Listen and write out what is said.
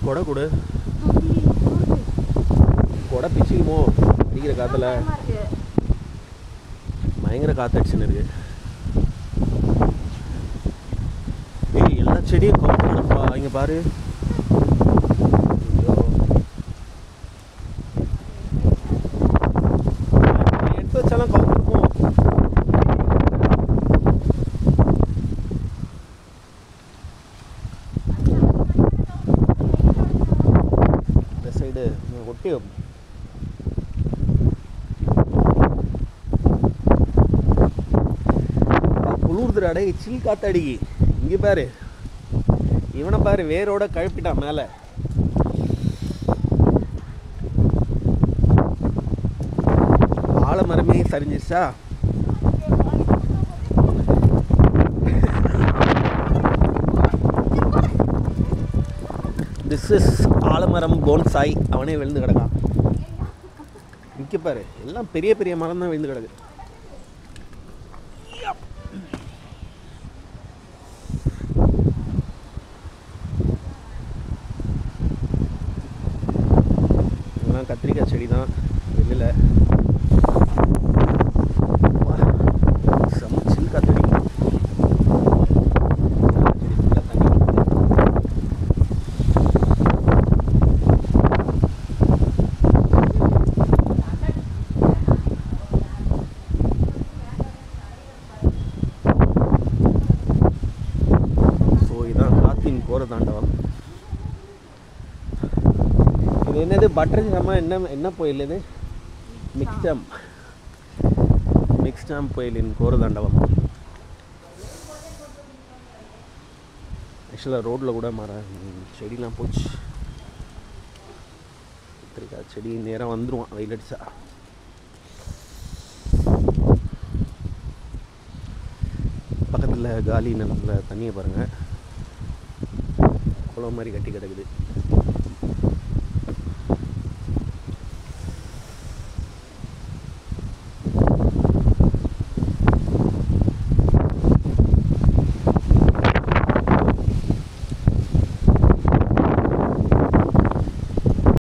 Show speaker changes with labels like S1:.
S1: கொடை கொடு. கொடை பிச்சுக்குமோ அடிக்கிற காற்றுல? பயங்கர காற்றடிச்சுன்னு இருக்கு. ஏய், எல்லா செடியும் கவுத்துப்பா. இங்கே பாரு. எடுத்து வச்சாலும் கவுத்துருப்போம். இந்த சைடு ஒட்டி குளிர்துடாடே, சில் காத்தடிக்கி. இங்கே பாரு, இவனை பாரு, வேரோட கழுப்பிட்டான் மேலே. ஆலமரமே சரிஞ்சிருச்சா? திஸ் இஸ் ஆலமரம் போன்சாய். அவனே விழுந்து கிடக்கான். இங்கே பாரு, எல்லாம் பெரிய பெரிய மரம் தான் விழுந்து கிடக்கு. கத்திரிக்காய் செடி தான் வெளியில். சில் காத்தடி. ஸோ இதான் காத்தின் கோர தாண்டவம். இது என்னது? பட்டர் ஜாமா? என்ன புயல் இது? மிக்ஸ்டாம் புயலின் கோரதாண்டவம். ஆக்சுவலாக ரோட்டில் கூட செடிலாம் போச்சு. கத்திரிக்காய் செடி நேராக வந்துடுவான் வெயில் அடிச்சா. பக்கத்தில் காலி நிலத்தில் தண்ணியை பாருங்கள், குளம் மாதிரி கட்டி கிடக்குது.